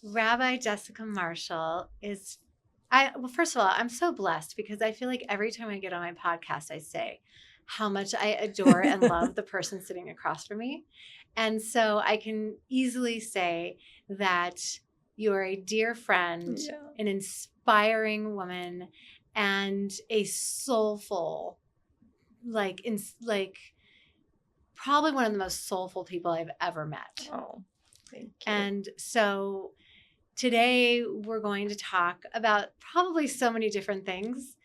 Rabbi Jessica Marshall is, well, first of all, I'm so blessed because I feel like every time I get on my podcast, I say how much I adore and love the person sitting across from me. And so I can easily say that you're a dear friend, an inspiring woman, and a soulful, probably one of the most soulful people I've ever met. Oh, thank you. And so today we're going to talk about probably so many different things.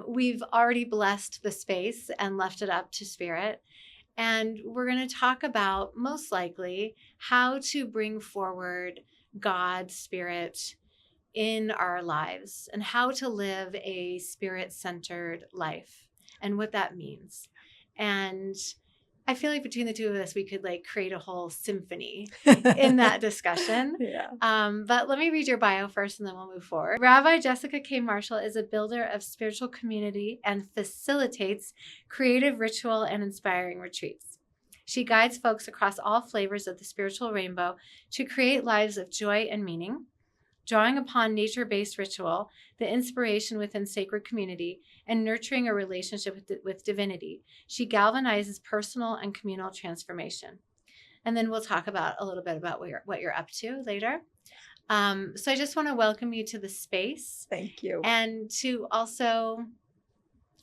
We've already blessed the space and left it up to Spirit. And we're going to talk about, most likely, how to bring forward God's Spirit in our lives and how to live a Spirit-centered life and what that means. And I feel like between the two of us, we could create a whole symphony in that discussion. But let me read your bio first and then we'll move forward. Rabbi Jessica K. Marshall is a builder of spiritual community and facilitates creative ritual and inspiring retreats. She guides folks across all flavors of the spiritual rainbow to create lives of joy and meaning, drawing upon nature-based ritual, the inspiration within sacred community, and nurturing a relationship with divinity. She galvanizes personal and communal transformation. And then we'll talk about a little bit about what you're up to later. So I just want to welcome you to the space. Thank you. And to also,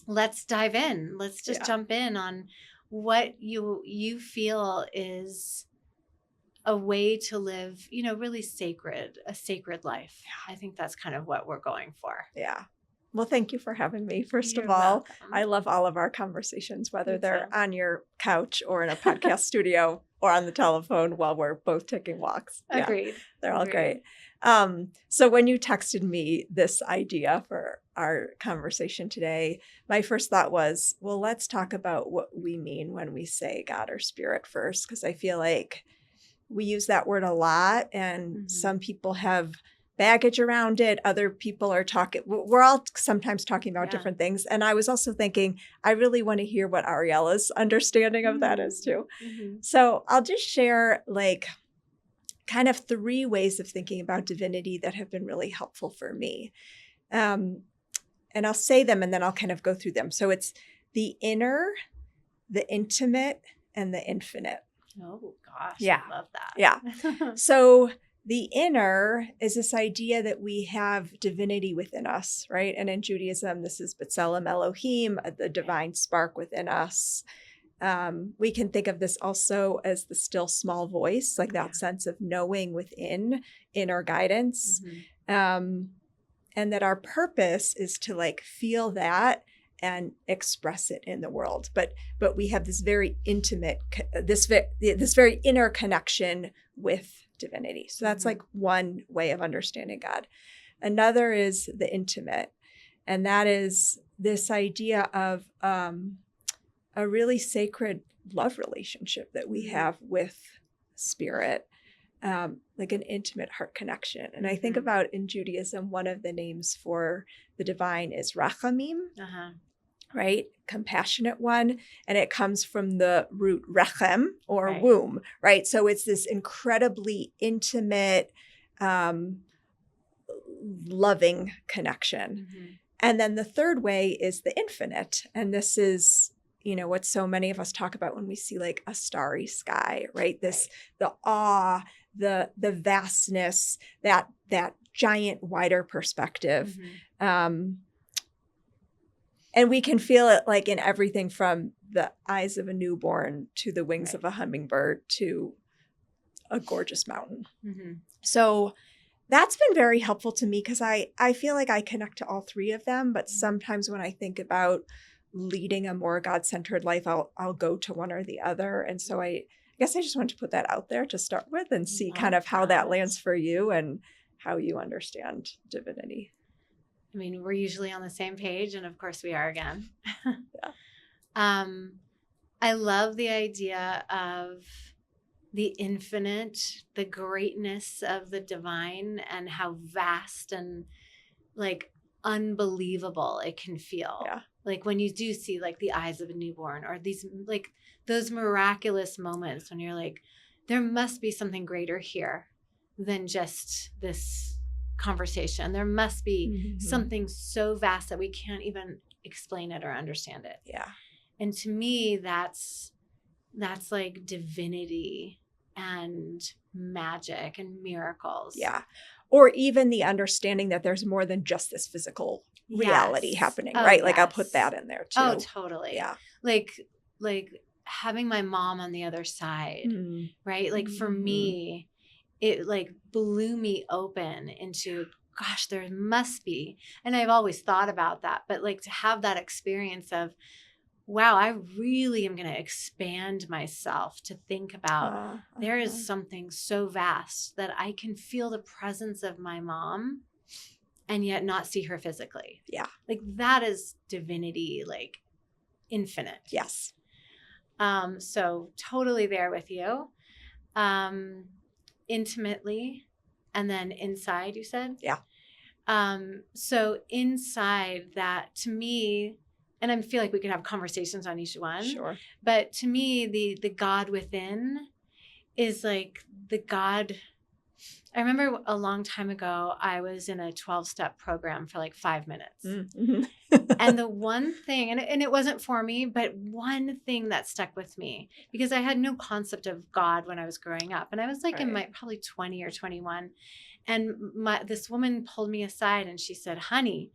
let's dive in. Let's just jump in on what you feel is a way to live, really a sacred life. I think that's kind of what we're going for. Yeah. Well, thank you for having me. First You're of all, welcome. I love all of our conversations, whether they're on your couch or in a podcast studio or on the telephone while we're both taking walks. Agreed. They're all great. So when you texted me this idea for our conversation today, my first thought was, well, let's talk about what we mean when we say God or Spirit first, because I feel like we use that word a lot and some people have baggage around it. Other people are we're all sometimes talking about different things. And I was also thinking, I really want to hear what Ariela's understanding of that is too. So I'll just share kind of 3 ways of thinking about divinity that have been really helpful for me. And I'll say them and then I'll kind of go through them. So it's the inner, the intimate, and the infinite. Oh, gosh. Yeah. I love that. Yeah. So the inner is this idea that we have divinity within us, right? And in Judaism, this is B'Tselem Elohim, the divine spark within us. We can think of this also as the still small voice, that sense of knowing within, inner guidance. And that our purpose is to feel that and express it in the world. But we have this very intimate, this very inner connection with divinity. So that's one way of understanding God. Another is the intimate. And that is this idea of a really sacred love relationship that we have with Spirit, like an intimate heart connection. And I think about in Judaism, one of the names for the divine is Rachamim. Right? Compassionate one. And it comes from the root rechem or womb, right? So it's this incredibly intimate, loving connection. And then the third way is the infinite. And this is, what so many of us talk about when we see a starry sky, right? The awe, the vastness, that giant wider perspective. And we can feel it in everything from the eyes of a newborn to the wings of a hummingbird to a gorgeous mountain. So that's been very helpful to me because I feel like I connect to all 3 of them. But sometimes when I think about leading a more God-centered life, I'll go to one or the other. And so I guess I just wanted to put that out there to start with and see kind of how that lands for you and how you understand divinity. I mean, we're usually on the same page, and of course we are again. I love the idea of the infinite, the greatness of the divine, and how vast and unbelievable it can feel. When you do see the eyes of a newborn or these those miraculous moments when you're there must be something greater here than just this conversation. There must be something so vast that we can't even explain it or understand it. Yeah. And to me, that's like divinity and magic and miracles. Yeah. Or even the understanding that there's more than just this physical reality happening, right? Like I'll put that in there too. Oh, totally. Yeah. Like having my mom on the other side, right? Like for me, it like blew me open into, gosh, there must be. And I've always thought about that, but like to have that experience of, wow, I really am going to expand myself to think about there is something so vast that I can feel the presence of my mom and yet not see her physically. Yeah. Like that is divinity, like infinite. Yes. So totally there with you. Intimately, and then inside, you said? Yeah. So inside that, to me, and I feel like we could have conversations on each one. Sure. But to me, the God within is like the God. I remember a long time ago, I was in a 12-step program for like 5 minutes. And the one thing, and it wasn't for me, but one thing that stuck with me, because I had no concept of God when I was growing up. And I was like in my probably 20 or 21. And this woman pulled me aside and she said, honey,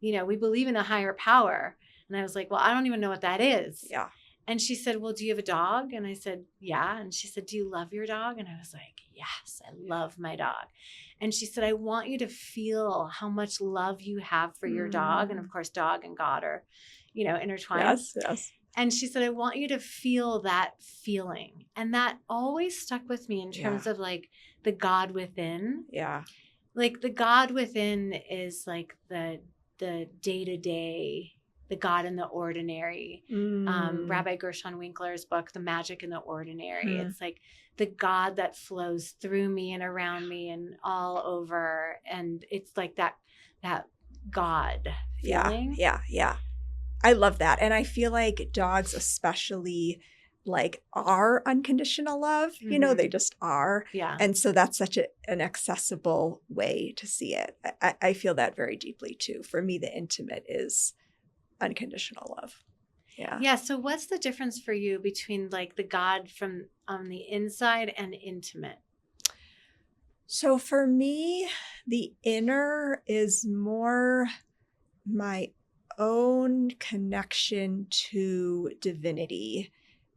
we believe in a higher power. And I was like, well, I don't even know what that is. Yeah. And she said, well, do you have a dog? And I said, yeah. And she said, do you love your dog? And I was like, yes, I love my dog. And she said, I want you to feel how much love you have for your dog. And of course, dog and God are, intertwined. Yes. And she said, I want you to feel that feeling. And that always stuck with me in terms of like the God within. Yeah. Like the God within is like the day-to-day, the God in the ordinary. Rabbi Gershon Winkler's book, The Magic in the Ordinary. It's like the God that flows through me and around me and all over. And it's like that God feeling. Yeah. I love that. And I feel like dogs especially like are unconditional love. They just are. Yeah. And so that's such an accessible way to see it. I feel that very deeply too. For me, the intimate is unconditional love. Yeah. Yeah. So what's the difference for you between like the God from on the inside and intimate? So for me, the inner is more my own connection to divinity.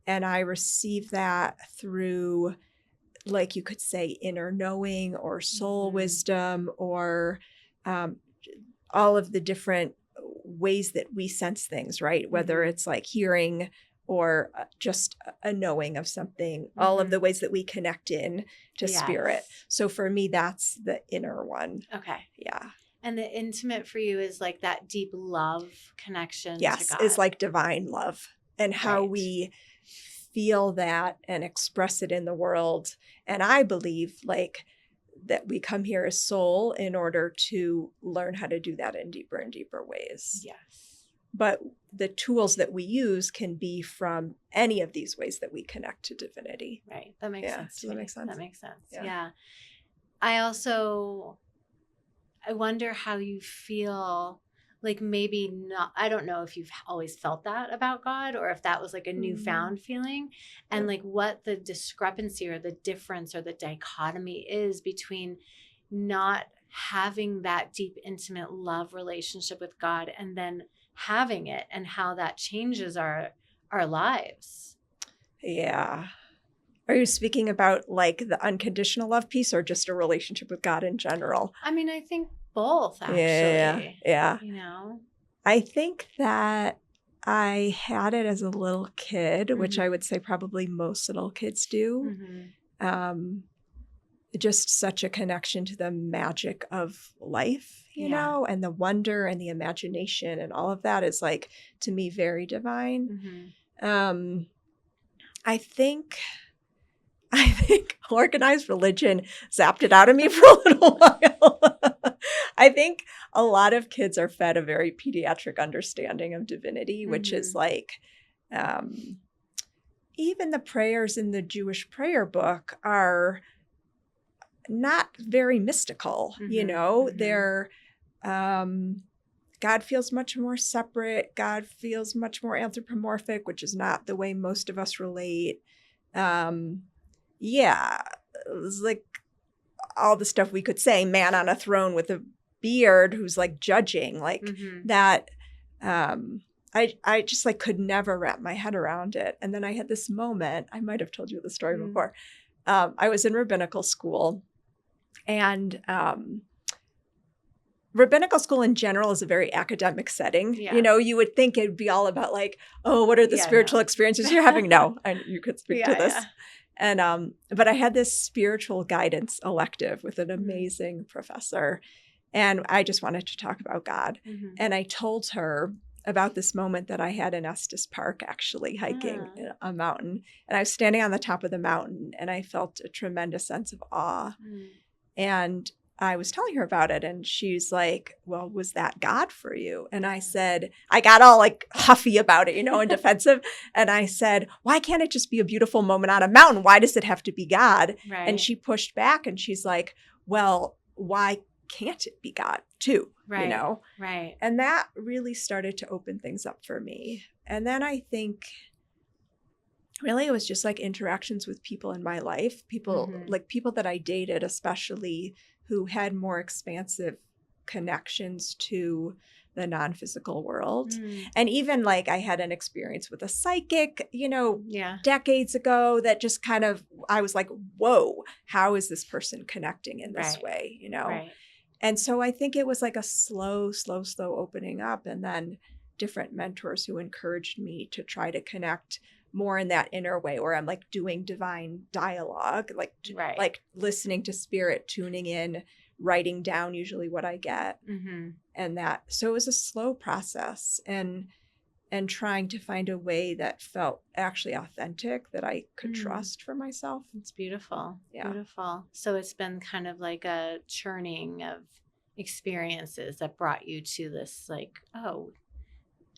And I receive that through, like you could say, inner knowing or soul wisdom or all of the different ways that we sense things, right? Whether it's like hearing or just a knowing of something, all of the ways that we connect in to spirit. So for me, that's the inner one. Okay. Yeah. And the intimate for you is like that deep love connection to God. It's like divine love and how we feel that and express it in the world. And I believe like that we come here as soul in order to learn how to do that in deeper and deeper ways. Yes. But the tools that we use can be from any of these ways that we connect to divinity. Right. That makes sense. Does that make sense? That makes sense. Yeah. I wonder how you feel like maybe not, I don't know if you've always felt that about God or if that was like a newfound feeling and like what the discrepancy or the difference or the dichotomy is between not having that deep, intimate love relationship with God and then having it and how that changes our lives. Yeah. Are you speaking about like the unconditional love piece or just a relationship with God in general? I mean, I think both actually. Yeah. I think that I had it as a little kid, which I would say probably most little kids do. Just such a connection to the magic of life, you know, and the wonder and the imagination and all of that is like, to me, very divine. I think organized religion zapped it out of me for a little while. I think a lot of kids are fed a very pediatric understanding of divinity, which is like, even the prayers in the Jewish prayer book are not very mystical, they're, God feels much more separate. God feels much more anthropomorphic, which is not the way most of us relate. It's like all the stuff we could say, man on a throne with a beard who's like judging, like that. I just like could never wrap my head around it. And then I had this moment, I might have told you the story before. I was in rabbinical school, and rabbinical school in general is a very academic setting. Yeah. You would think it'd be all about like, oh, what are the spiritual experiences you're having? No, and you could speak to this. Yeah. And but I had this spiritual guidance elective with an amazing professor, and I just wanted to talk about God. And I told her about this moment that I had in Estes Park, actually hiking a mountain. And I was standing on the top of the mountain, and I felt a tremendous sense of awe. And I was telling her about it, and she's like, well, was that God for you? And I said, I got all like huffy about it, and defensive. And I said, why can't it just be a beautiful moment on a mountain? Why does it have to be God? Right. And she pushed back, and she's like, well, why can't it be God too? Right. Right. And that really started to open things up for me. And then I think really it was just like interactions with people in my life, people that I dated, especially, who had more expansive connections to the non-physical world. And even like I had an experience with a psychic, decades ago that just kind of, I was like, whoa, how is this person connecting in this way, Right. And so I think it was like a slow opening up, and then different mentors who encouraged me to try to connect more in that inner way, where I'm like doing divine dialogue, like listening to spirit, tuning in, writing down usually what I get. And that, so it was a slow process, and trying to find a way that felt actually authentic, that I could trust for myself. It's beautiful. Yeah. Beautiful. So it's been kind of like a churning of experiences that brought you to this, like, oh,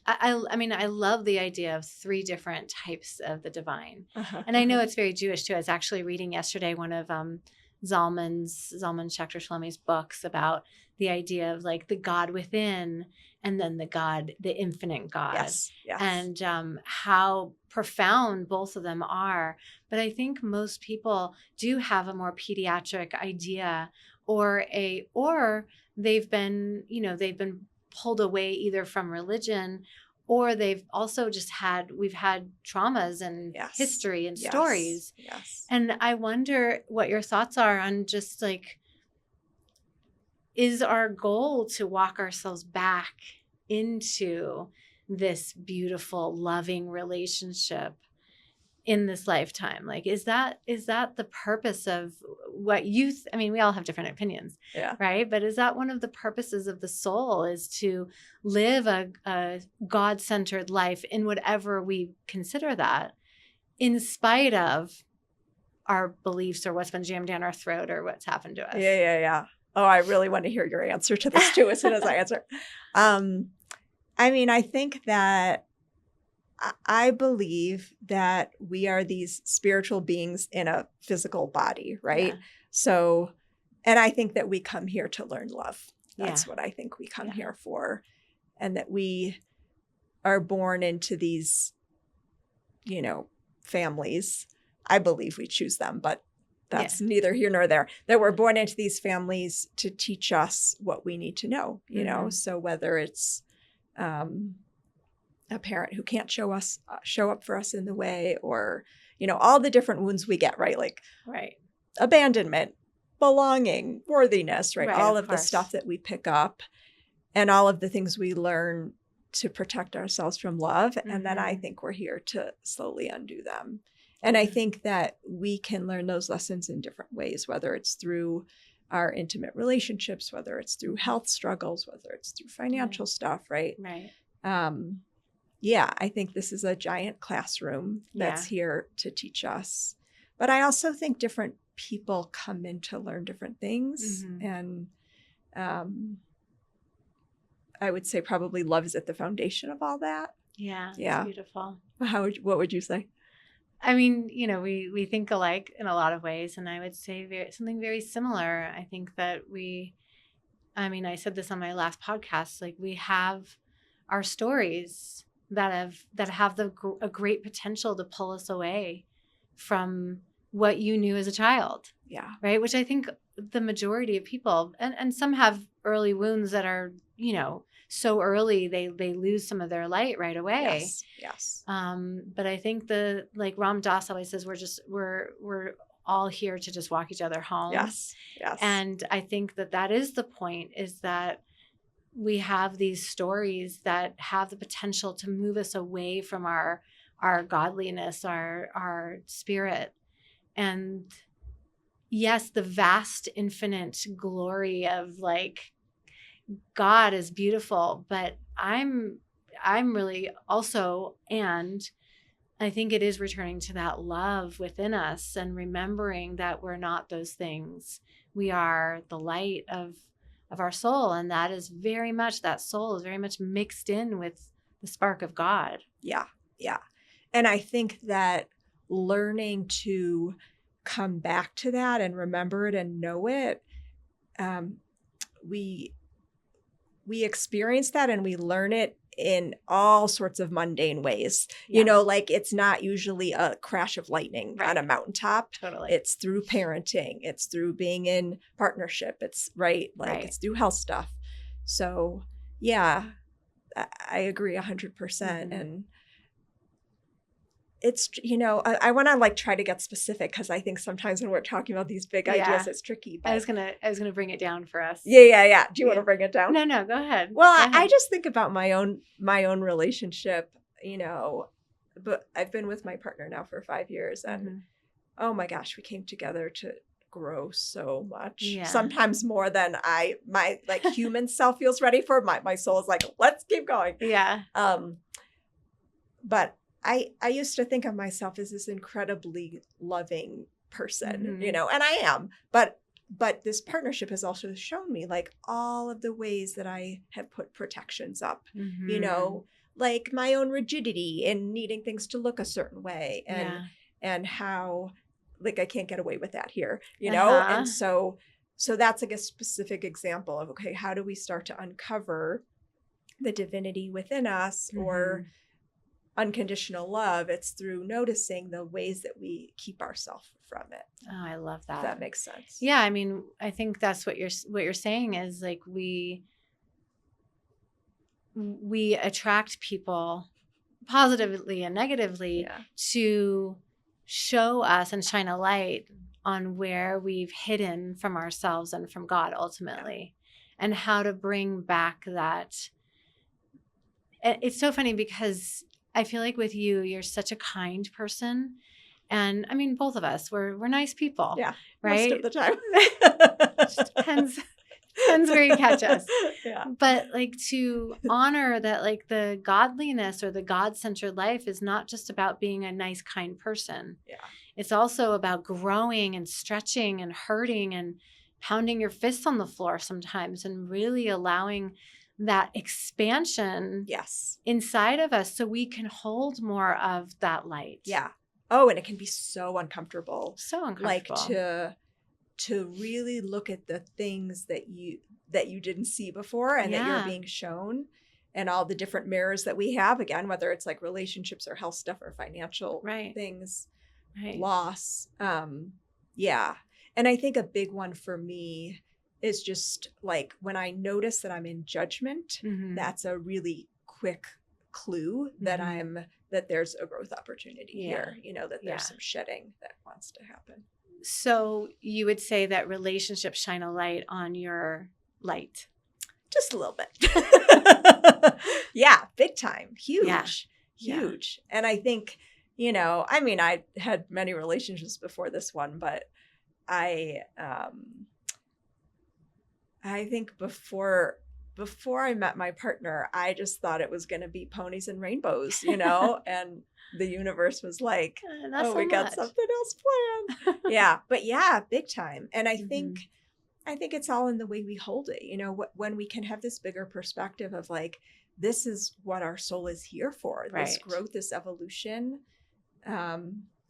I mean, I love the idea of 3 different types of the divine. And I know it's very Jewish too. I was actually reading yesterday one of Zalman Schachter Shlomi's books about the idea of like the God within, and then the infinite God. Yes. And how profound both of them are. But I think most people do have a more pediatric idea, or they've been pulled away either from religion, or they've also just we've had traumas and history and stories. Yes. And I wonder what your thoughts are on just like, is our goal to walk ourselves back into this beautiful, loving relationship in this lifetime? Like, is that the purpose of what I mean, we all have different opinions, right? But is that one of the purposes of the soul, is to live a God-centered life in whatever we consider that, in spite of our beliefs or what's been jammed down our throat or what's happened to us? Yeah. Oh, I really want to hear your answer to this too, as soon as I answer. I mean, I think that I believe that we are these spiritual beings in a physical body, right? Yeah. So, and I think that we come here to learn love. That's what I think we come here for. And that we are born into these, families. I believe we choose them, but that's neither here nor there. That we're born into these families to teach us what we need to know, So whether it's a parent who can't show up for us in the way, or, all the different wounds we get, right? Like abandonment, belonging, worthiness, right? All of the stuff that we pick up, and all of the things we learn to protect ourselves from love. And then I think we're here to slowly undo them. And I think that we can learn those lessons in different ways, whether it's through our intimate relationships, whether it's through health struggles, whether it's through financial stuff, right? Right. I think this is a giant classroom that's here to teach us. But I also think different people come in to learn different things. And I would say probably love is at the foundation of all that. Yeah. It's beautiful. What would you say? I mean, we think alike in a lot of ways, and I would say something very similar. I think that I said this on my last podcast, like we have our stories that have a great potential to pull us away from what you knew as a child. Yeah. Right. Which I think the majority of people, and some have early wounds that are, so early they lose some of their light right away. Yes. But I think like Ram Dass always says, we're all here to just walk each other home. Yes. And I think that is the point, is that we have these stories that have the potential to move us away from our godliness, our spirit. And yes, the vast, infinite glory of like God is beautiful, but I'm really also, and I think it is returning to that love within us and remembering that we're not those things. We are the light of our soul, and that soul is very much mixed in with the spark of God. Yeah. And I think that learning to come back to that and remember it and know it, we experience that and we learn it in all sorts of mundane ways. Yeah. Like it's not usually a crash of lightning on a mountaintop. Totally. It's through parenting. It's through being in partnership. It's it's through health stuff. So yeah, I agree 100%. Mm-hmm. And it's, I want to like try to get specific because I think sometimes when we're talking about these big ideas, it's tricky. But I was gonna bring it down for us. Yeah. Do you want to bring it down? No, go ahead. Well, go ahead. I just think about my own relationship, but I've been with my partner now for 5 years, and oh my gosh, we came together to grow so much. Yeah. Sometimes more than my like human self feels ready for. My soul is like, let's keep going. Yeah. But I used to think of myself as this incredibly loving person, and I am, but this partnership has also shown me like all of the ways that I have put protections up, like my own rigidity in needing things to look a certain way, and how like I can't get away with that here, and so that's like a specific example of, okay, how do we start to uncover the divinity within us or unconditional love? It's through noticing the ways that we keep ourselves from it. Oh, I love that. If that makes sense. Yeah, I mean, I think that's what you're saying is like we attract people positively and negatively to show us and shine a light on where we've hidden from ourselves and from God ultimately, and how to bring back that. It's so funny because I feel like with you're such a kind person. And I mean, both of us, we're nice people. Yeah. Right? Most of the time. Just depends where you catch us. Yeah. But like to honor that, like the godliness or the God-centered life is not just about being a nice, kind person. Yeah. It's also about growing and stretching and hurting and pounding your fists on the floor sometimes and really allowing that expansion inside of us so we can hold more of that light. Yeah. Oh, and it can be so uncomfortable. So uncomfortable. Like to really look at the things that you didn't see before and that you're being shown, and all the different mirrors that we have, again, whether it's like relationships or health stuff or financial things, loss. Yeah. And I think a big one for me is just like when I notice that I'm in judgment, that's a really quick clue that that there's a growth opportunity here, that there's some shedding that wants to happen. So you would say that relationships shine a light on your light? Just a little bit. Yeah, big time. Huge. And I think, I mean, I had many relationships before this one, but I think before I met my partner, I just thought it was going to be ponies and rainbows, and the universe was like, we got something else planned. But big time. And I think it's all in the way we hold it, when we can have this bigger perspective of like, this is what our soul is here for, this growth, this evolution.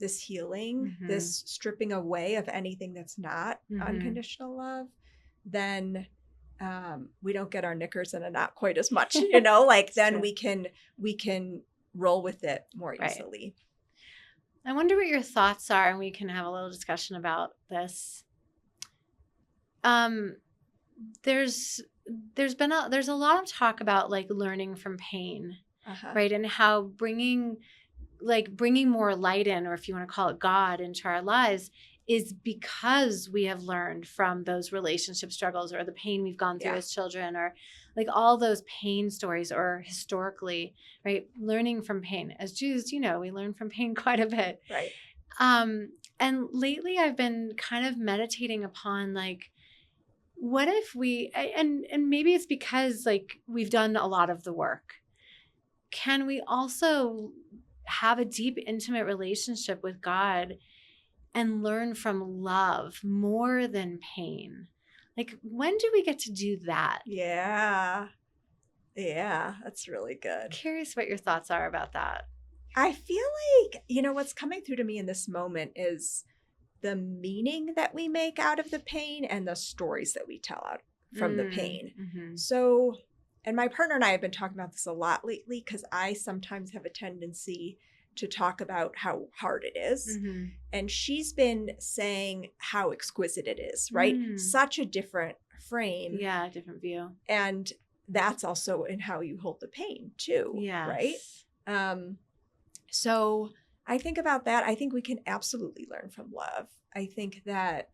this healing, this stripping away of anything that's not unconditional love, then we don't get our knickers in a knot quite as much, like then true. we can roll with it more Right. easily. I wonder what your thoughts are, and we can have a little discussion about this. There's a lot of talk about like learning from pain, right? And how bringing more light in, or if you want to call it God, into our lives is because we have learned from those relationship struggles or the pain we've gone through as children, or like all those pain stories, or historically, right? Learning from pain. As Jews, we learn from pain quite a bit. Right. And lately I've been kind of meditating upon like, what if we, and maybe it's because like we've done a lot of the work. Can we also have a deep, intimate relationship with God and learn from love more than pain? Like, when do we get to do that? Yeah, that's really good. Curious what your thoughts are about that. I feel like, what's coming through to me in this moment is the meaning that we make out of the pain and the stories that we tell out from the pain. So, and my partner and I have been talking about this a lot lately, because I sometimes have a tendency to talk about how hard it is. And she's been saying how exquisite it is, right? Such a different frame. Yeah, different view. And that's also in how you hold the pain too, right? So I think about that. I think we can absolutely learn from love. I think that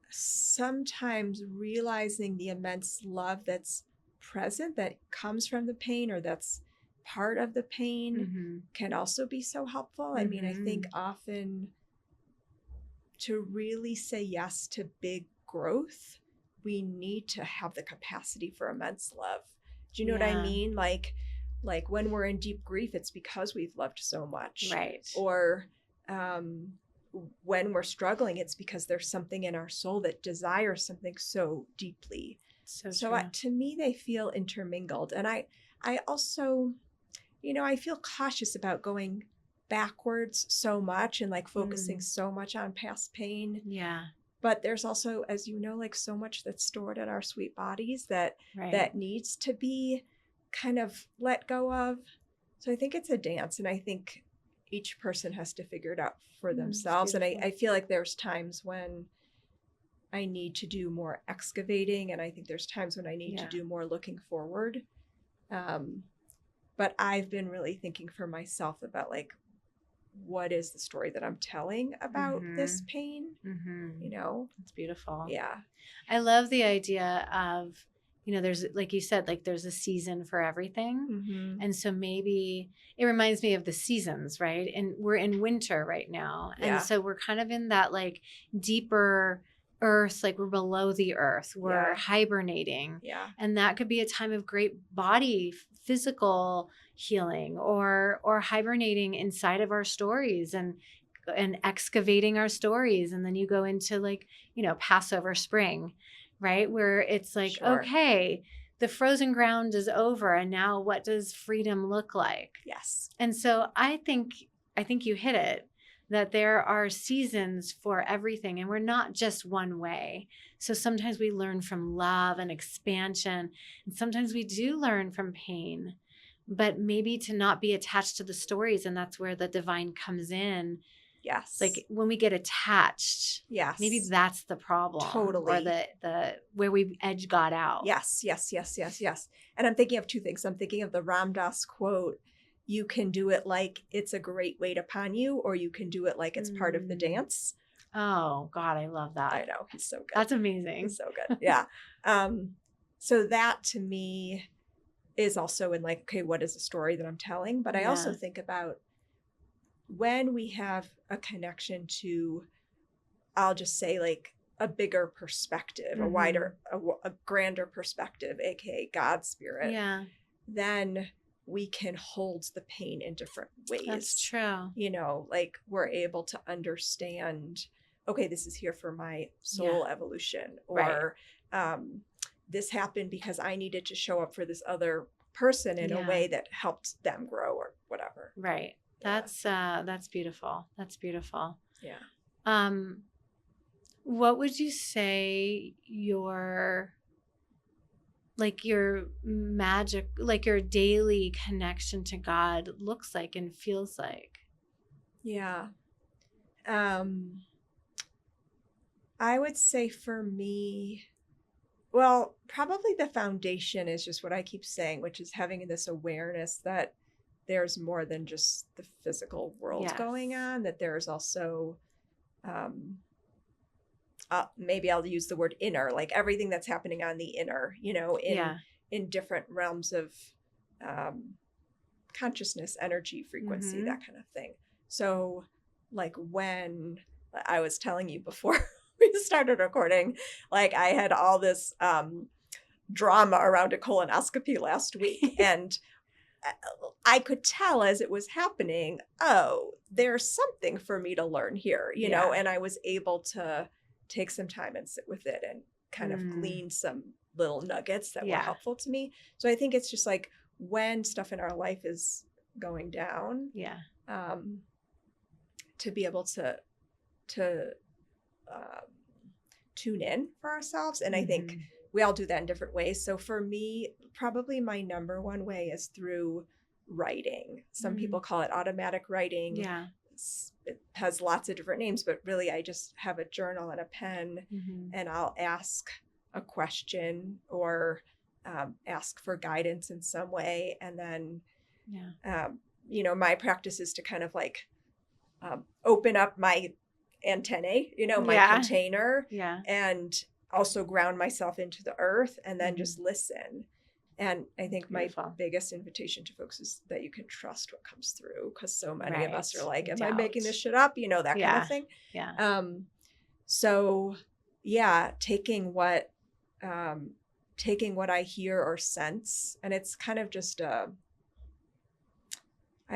sometimes realizing the immense love that's present, that comes from the pain, or that's part of the pain, can also be so helpful. I mean, I think often to really say yes to big growth, we need to have the capacity for immense love. Do you know what I mean? Like when we're in deep grief, it's because we've loved so much. Right. Or when we're struggling, it's because there's something in our soul that desires something so deeply. So to me, they feel intermingled. And I also, I feel cautious about going backwards so much and like focusing so much on past pain. Yeah. But there's also, as you know, like so much that's stored in our sweet bodies that needs to be kind of let go of. So I think it's a dance, and I think each person has to figure it out for themselves. And I feel like there's times when I need to do more excavating, and I think there's times when I need to do more looking forward. But I've been really thinking for myself about like, what is the story that I'm telling about this pain? It's beautiful. Yeah. I love the idea of, there's, like you said, like there's a season for everything. And so maybe it reminds me of the seasons, right? And we're in winter right now. And so we're kind of in that like deeper earth, like we're below the earth, we're hibernating. And that could be a time of great body, physical healing, or hibernating inside of our stories and excavating our stories. And then you go into like, Passover spring, right? Where it's like, okay, the frozen ground is over. And now what does freedom look like? Yes. And so I think you hit it, that there are seasons for everything, and we're not just one way. So sometimes we learn from love and expansion, and sometimes we do learn from pain, but maybe to not be attached to the stories. And that's where the divine comes in. Yes. Like when we get attached, maybe that's the problem. Totally. Or the where we edge God out. Yes. And I'm thinking of two things. I'm thinking of the Ram Dass quote, you can do it like it's a great weight upon you, or you can do it like it's part of the dance. Oh God, I love that. I know, he's so good. That's amazing. He's so good. Yeah. So that to me is also in like, okay, what is the story that I'm telling? But I also think about when we have a connection to, I'll just say like a bigger perspective, a wider, a grander perspective, aka God's spirit. Yeah. Then we can hold the pain in different ways. That's true. Like we're able to understand, okay, this is here for my soul evolution, or this happened because I needed to show up for this other person in a way that helped them grow, or whatever. Right. That's beautiful. That's beautiful. Yeah. What would you say your magic, like your daily connection to God looks like and feels like? Yeah. I would say for me, well, probably the foundation is just what I keep saying, which is having this awareness that there's more than just the physical world Yes. going on, that there's also, um, maybe I'll use the word inner, like everything that's happening on the inner, Yeah. in different realms of um, consciousness, energy, frequency, Mm-hmm. that kind of thing. So, like when I was telling you before we started recording, like I had all this drama around a colonoscopy last week, and I could tell as it was happening, oh, there's something for me to learn here, Yeah. and I was able to take some time and sit with it and kind of glean some little nuggets that were Yeah. helpful to me. So I think it's just like when stuff in our life is going down, Yeah. to be able to tune in for ourselves. And I think we all do that in different ways. So for me, probably my number one way is through writing. Some people call it automatic writing. Yeah. It has lots of different names, but really I just have a journal and a pen, and I'll ask a question or ask for guidance in some way. And then, my practice is to kind of like open up my antennae, my container, and also ground myself into the earth and then just listen. And I think my biggest invitation to folks is that you can trust what comes through, because so many of us are like, am I making this shit up? That kind of thing. Yeah. So yeah, taking what I hear or sense, and it's kind of just I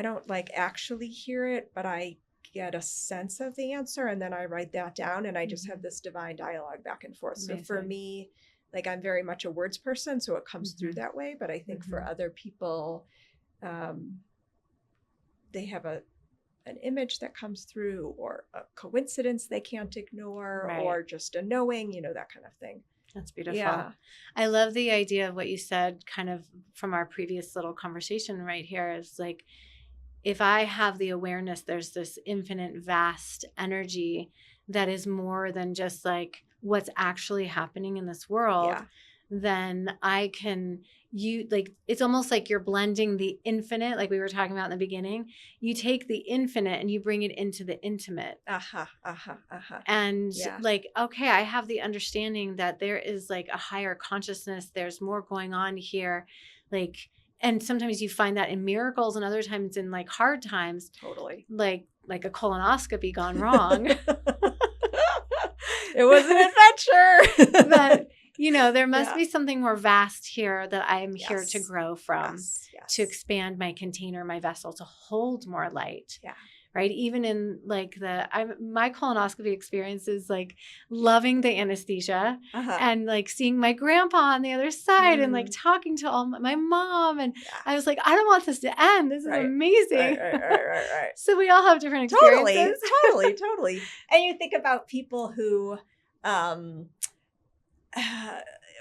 don't like actually hear it, but I get a sense of the answer, and then I write that down, and I just have this divine dialogue back and forth. Amazing. So for me, like I'm very much a words person, so it comes through that way. But I think for other people, they have an image that comes through, or a coincidence they can't ignore, or just a knowing, that kind of thing. That's beautiful. Yeah. I love the idea of what you said kind of from our previous little conversation right here, is like, if I have the awareness, there's this infinite, vast energy that is more than just like what's actually happening in this world, then I can, it's almost like you're blending the infinite, like we were talking about in the beginning. You take the infinite and you bring it into the intimate. And like, okay, I have the understanding that there is like a higher consciousness. There's more going on here. And sometimes you find that in miracles, and other times in like hard times. Totally. Like a colonoscopy gone wrong. It was an adventure. But, there must be something more vast here that I'm here to grow from, to expand my container, my vessel, to hold more light. Yeah. Right. Even in like my colonoscopy experience is like loving the anesthesia and like seeing my grandpa on the other side and like talking to my mom. And I was like, I don't want this to end. This is amazing. Right. So we all have different experiences. Totally. And you think about people who,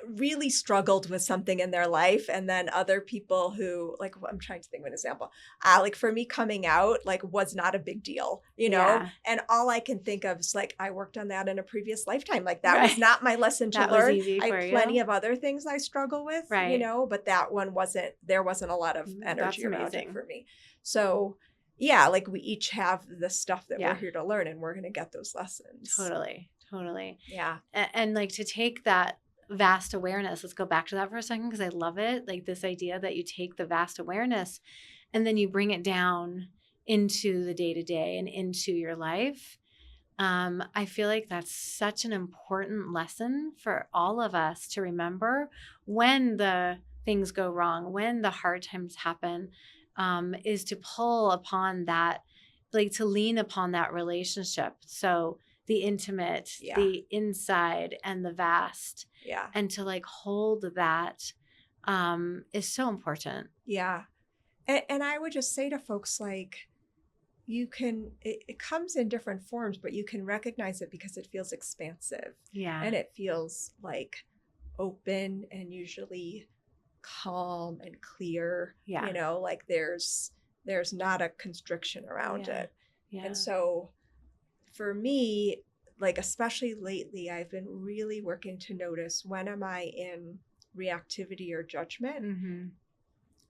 really struggled with something in their life, and then other people who, like, I'm trying to think of an example, like for me, coming out like was not a big deal, and all I can think of is like, I worked on that in a previous lifetime. Like that was not my lesson to learn. I had plenty of other things I struggle with, but that one there wasn't a lot of energy around it for me. So yeah, like we each have the stuff that we're here to learn, and we're going to get those lessons. Totally. Yeah. And like to take that vast awareness, let's go back to that for a second, because I love it. Like this idea that you take the vast awareness and then you bring it down into the day-to-day and into your life. I feel like that's such an important lesson for all of us to remember when the things go wrong, when the hard times happen, is to pull upon that, like to lean upon that relationship. So the intimate, the inside, and the vast. Yeah. And to like hold that is so important. Yeah. And I would just say to folks, like, it comes in different forms, but you can recognize it because it feels expansive. Yeah. And it feels like open and usually calm and clear. Yeah. Like there's not a constriction around it. Yeah. And so for me, like especially lately, I've been really working to notice, when am I in reactivity or judgment, Mm-hmm.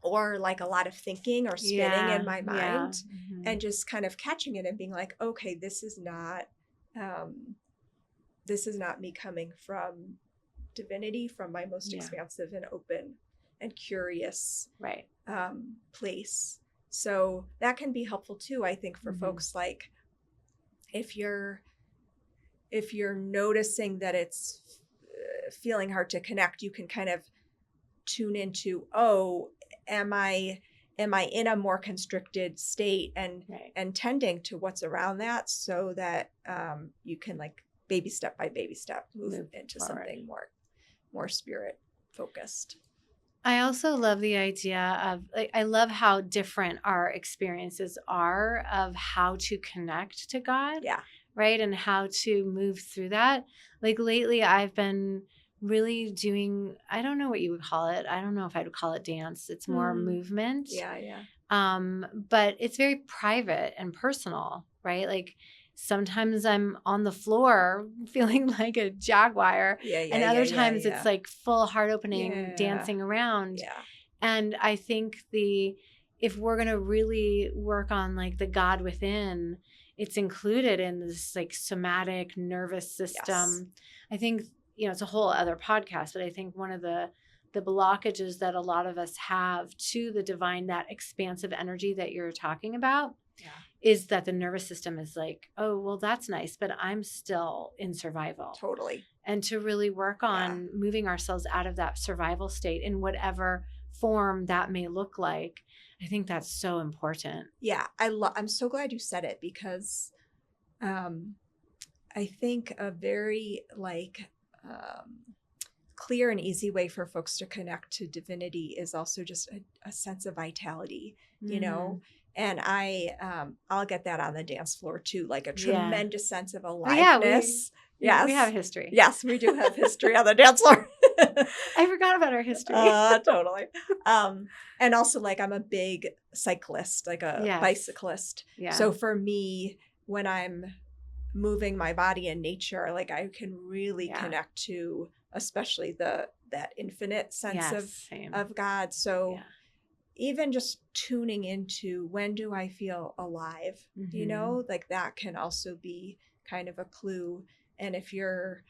or like a lot of thinking or spinning in my mind, Mm-hmm. and just kind of catching it and being like, okay, this is not me coming from divinity, from my most expansive and open and curious place. So that can be helpful too, I think, for folks. Like if you're noticing that it's feeling hard to connect, you can kind of tune into, oh, am I in a more constricted state, and tending to what's around that, so that you can, like, baby step by baby step move into forward. Something more spirit focused. I also love the idea of, like, I love how different our experiences are of how to connect to God. Yeah. Right. And how to move through that. Like lately I've been really doing, I don't know what you would call it. I don't know if I would call it dance. It's more movement. Yeah. Yeah. But it's very private and personal, right? Like sometimes I'm on the floor feeling like a jaguar. And other times it's like full heart opening, dancing around. Yeah. And I think if we're going to really work on like the God within, it's included in this like somatic nervous system. Yes. I think, it's a whole other podcast, but I think one of the blockages that a lot of us have to the divine, that expansive energy that you're talking about, is that the nervous system is like, oh, well, that's nice, but I'm still in survival. Totally. And to really work on moving ourselves out of that survival state in whatever form that may look like. I think that's so important. Yeah, I'm so glad you said it, because I think a very clear and easy way for folks to connect to divinity is also just a sense of vitality, and I'll get that on the dance floor too, like a tremendous sense of aliveness. We have history. Yes, we do have history on the dance floor. I forgot about our history. Totally. And also, like, I'm a big cyclist, like a bicyclist. Yeah. So for me, when I'm moving my body in nature, like, I can really connect to, especially that infinite sense of God. So even just tuning into, when do I feel alive? Like that can also be kind of a clue. And if you're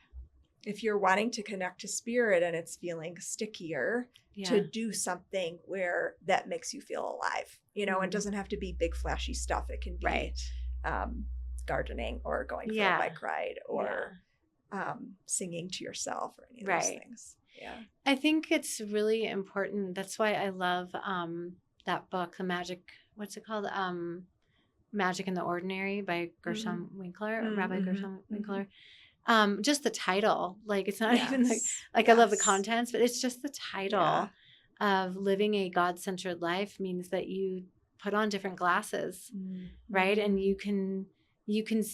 wanting to connect to spirit and it's feeling stickier, to do something where that makes you feel alive, it doesn't have to be big flashy stuff. It can be gardening, or going for a bike ride, or singing to yourself, or any of those things. Yeah. I think it's really important. That's why I love that book, The Magic, what's it called? Magic in the Ordinary by Gershom Winkler, Rabbi Gershom Winkler. Just the title, like, it's not even like I love the contents, but it's just the title of living a God-centered life means that you put on different glasses, right? And you can,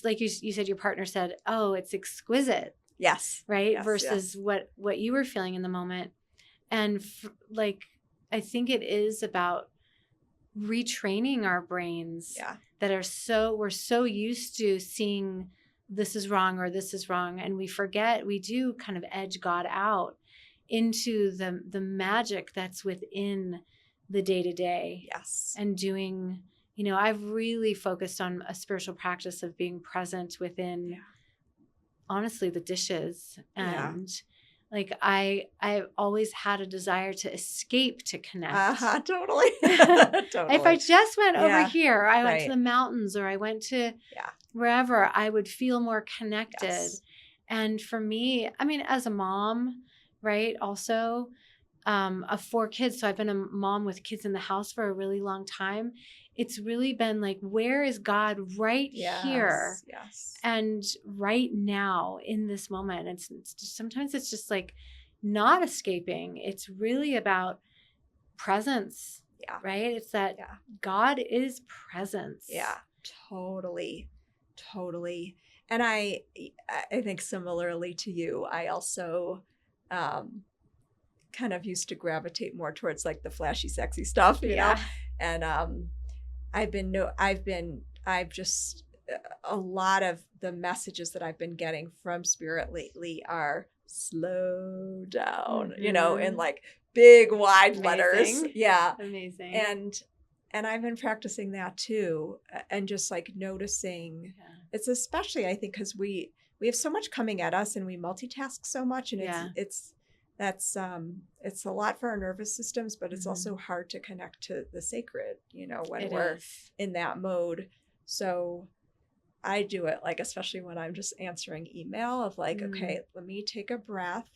like you said, your partner said, oh, it's exquisite. Yes. Right. Yes, versus what you were feeling in the moment. And I think it is about retraining our brains that we're so used to seeing this is wrong or this is wrong. And we forget, we do kind of edge God out into the magic that's within the day-to-day. Yes. And doing, I've really focused on a spiritual practice of being present within, honestly, the dishes. And like, I've always had a desire to escape, to connect. Totally. Totally. If I just went over here, I went to the mountains, or I went to wherever, I would feel more connected. Yes. And for me, I mean, as a mom, right, also of 4 kids, so I've been a mom with kids in the house for a really long time. It's really been like, where is God right here? Yes. And right now in this moment? It's sometimes it's just like not escaping. It's really about presence. Yeah. Right. It's that God is presence. Yeah. Totally. Totally. And I think similarly to you, I also kind of used to gravitate more towards like the flashy, sexy stuff, you know? Yeah. And I've just, a lot of the messages that I've been getting from spirit lately are slow down, you know, in Mhm. like big wide letters. Amazing. Yeah. Amazing. And I've been practicing that too, and just like noticing. Yeah. It's especially, I think, because we have so much coming at us and we multitask so much, and Yeah. it's a lot for our nervous systems, but it's Mhm. also hard to connect to the sacred, you know, when It we're is. in that mode. So I do it like, especially when I'm just answering email, of like, okay, let me take a breath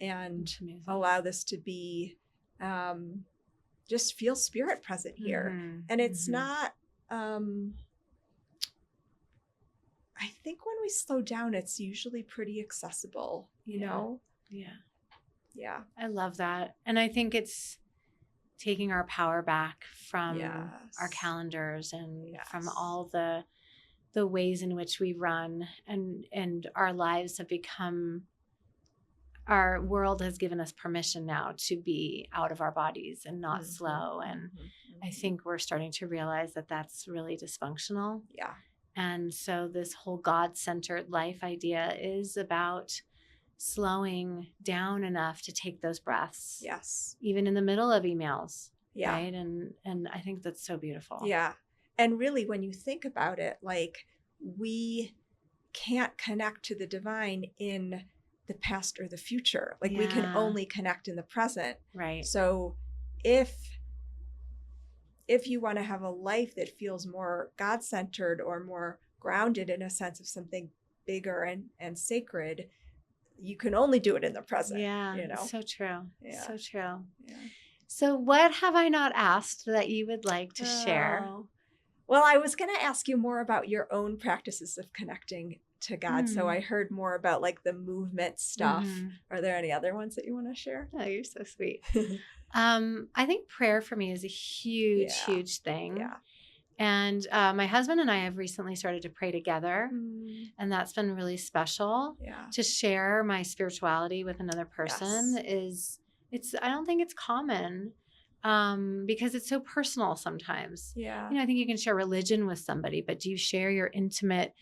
and It's amazing. allow this to be, just feel spirit present here. Mhm. And it's Mhm. not, I think when we slow down, it's usually pretty accessible, you Yeah. know? Yeah. Yeah. I love that. And I think it's taking our power back from our Yes. calendars and from Yes. all the ways in which we run, and our lives have become, our world has given us permission now to be out of our bodies and not slow. And I think we're starting to realize that that's really dysfunctional. Yeah. And so this whole God-centered life idea is about slowing down enough to take those breaths. Yes. Even in the middle of emails. Yeah. Right. And I think that's so beautiful. Yeah. And really, when you think about it, like, we can't connect to the divine in the past or the future. Like, we can Yeah. only connect in the present. Right. So if you want to have a life that feels more God-centered or more grounded in a sense of something bigger and sacred, you can only do it in the present. Yeah. You know? So true. Yeah. So true. Yeah. So what have I not asked that you would like to share? Well, I was going to ask you more about your own practices of connecting to God. So I heard more about like the movement stuff. Are there any other ones that you want to share? Oh, you're so sweet. I think prayer for me is a huge, huge thing. Yeah. And my husband and I have recently started to pray together. And that's been really special. Yeah. To share my spirituality with another person I don't think it's common, because it's so personal sometimes. Yeah. You know, I think you can share religion with somebody, but do you share your intimate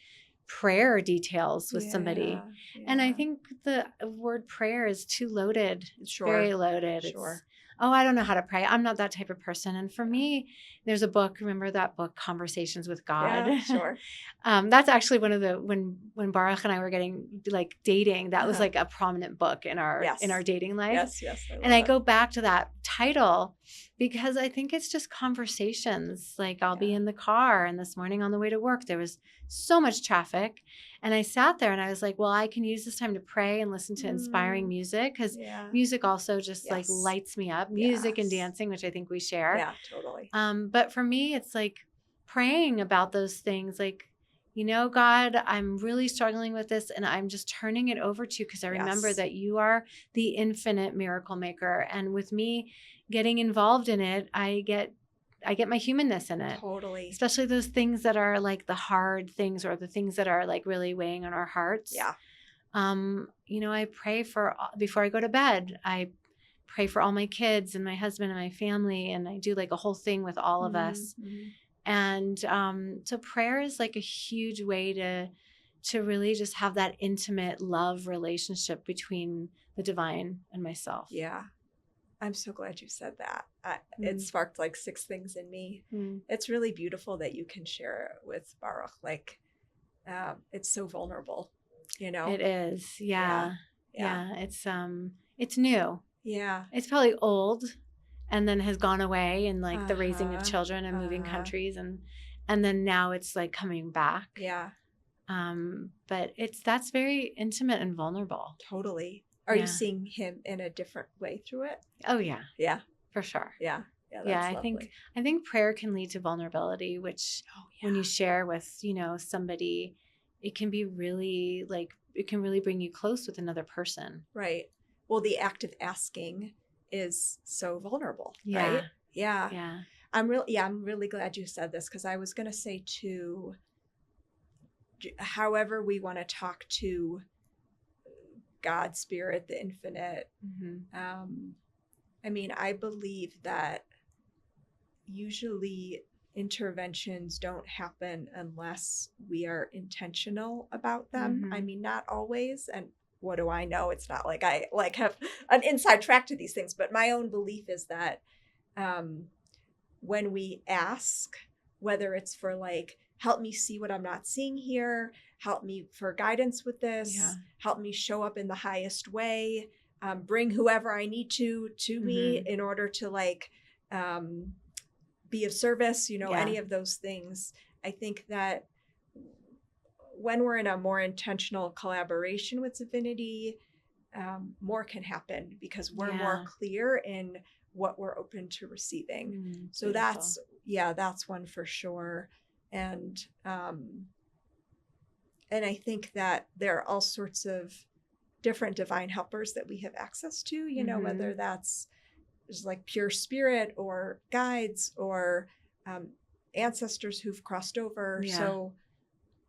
prayer details with somebody? Yeah. And I think the word prayer is too loaded. It's very loaded. Sure. It's, oh, I don't know how to pray. I'm not that type of person. And for me, there's a book. Remember that book, Conversations with God? Yeah, sure. That's actually one of the, when Baruch and I were getting like dating, that was like a prominent book in our dating life. Yes. I go back to that title because I think it's just conversations. Like, I'll be in the car, and this morning on the way to work, there was so much traffic. And I sat there and I was like, well, I can use this time to pray and listen to inspiring music, because music also just like lights me up. Music and dancing, which I think we share. Yeah, totally. But for me, it's like praying about those things, like, you know, God, I'm really struggling with this, and I'm just turning it over to you, because I remember that you are the infinite miracle maker. And with me getting involved in it, I get my humanness in it. Totally. Especially those things that are like the hard things, or the things that are like really weighing on our hearts. Yeah. You know, I pray before I go to bed, I pray for all my kids and my husband and my family, and I do like a whole thing with all of us. And so prayer is like a huge way to really just have that intimate love relationship between the divine and myself. Yeah. I'm so glad you said that. It sparked like 6 things in me. It's really beautiful that you can share it with Baruch. Like, it's so vulnerable, you know? It is. Yeah. It's new. Yeah. It's probably old, and then has gone away in like the raising of children and moving countries, and then now it's like coming back. Yeah. But that's very intimate and vulnerable. Totally. Are you seeing him in a different way through it? Oh yeah. Yeah. For sure. Yeah. That's lovely. I think prayer can lead to vulnerability, which when you share with, you know, somebody, it can be really like, it can really bring you close with another person. Right. Well, the act of asking is so vulnerable, Yeah. right? Yeah. Yeah. I'm really glad you said this, because I was going to say too, however we want to talk to God, spirit, the infinite. I mean, I believe that usually interventions don't happen unless we are intentional about them. I mean, not always. And what do I know? It's not like I have an inside track to these things, but my own belief is that when we ask, whether it's for like, help me see what I'm not seeing here, help me for guidance with this, help me show up in the highest way, bring whoever I need to me in order to like be of service, any of those things. I think that when we're in a more intentional collaboration with divinity, more can happen because we're more clear in what we're open to receiving. So beautiful. That's one for sure. And I think that there are all sorts of different divine helpers that we have access to, whether that's just like pure spirit or guides or ancestors who've crossed over. So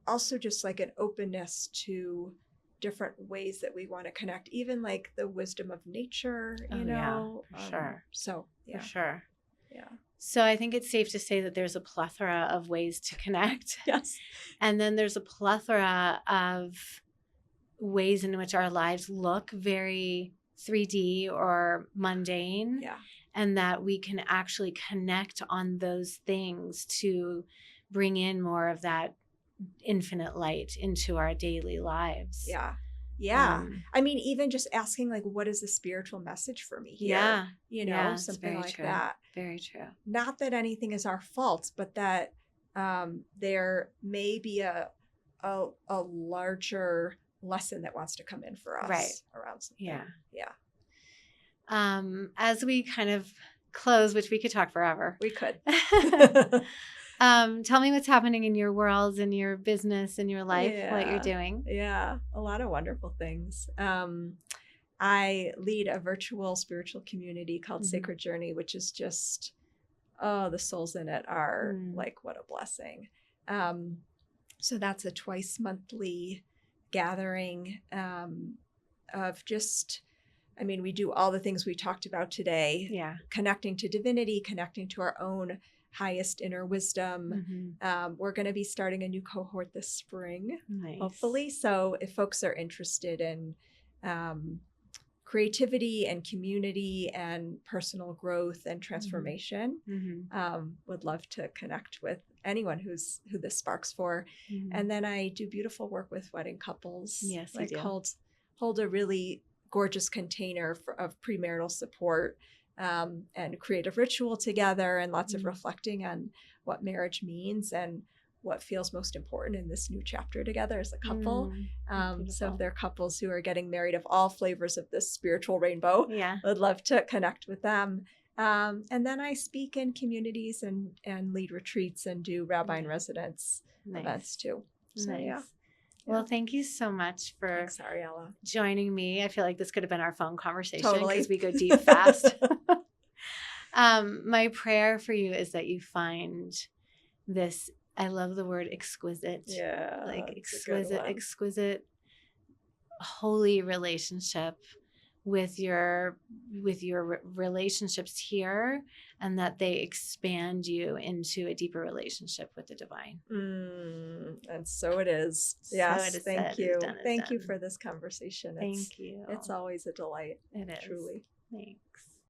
also just like an openness to different ways that we want to connect, even like the wisdom of nature, sure. So for sure. Yeah. So I think it's safe to say that there's a plethora of ways to connect. Yes. And then there's a plethora of ways in which our lives look very 3D or mundane. Yeah. And that we can actually connect on those things to bring in more of that infinite light into our daily lives. Yeah. I mean, even just asking like, what is the spiritual message for me here? Something like true. that. Very true. Not that anything is our fault, but that there may be a larger lesson that wants to come in for us around something. Yeah. As we kind of close, which we could talk forever. We could. Tell me what's happening in your world, in your business, in your life, what you're doing. Yeah, a lot of wonderful things. I lead a virtual spiritual community called Sacred Journey, which is just, the souls in it are like, what a blessing. So that's a twice monthly gathering of just, I mean, we do all the things we talked about today. Yeah. Connecting to divinity, connecting to our own highest inner wisdom. We're going to be starting a new cohort this spring, hopefully. So if folks are interested in creativity and community and personal growth and transformation, would love to connect with anyone who this sparks for. And then I do beautiful work with wedding couples. Yes, like you do. hold a really gorgeous container of premarital support and creative ritual together, and lots of reflecting on what marriage means and what feels most important in this new chapter together as a couple. So if there are couples who are getting married of all flavors of this spiritual rainbow, I'd love to connect with them. And then I speak in communities and lead retreats and do rabbi in residence events too. So Well, thank you so much for Thanks, Ariela. joining me. I feel like this could have been our phone conversation Totally. because we go deep fast. My prayer for you is that you find this, I love the word exquisite. Yeah. Like exquisite, holy relationship with your relationships here, and that they expand you into a deeper relationship with the divine. And so it is. Yes. Thank you. Thank you for this conversation. Thank you. It's always a delight. It is. Truly. Thanks.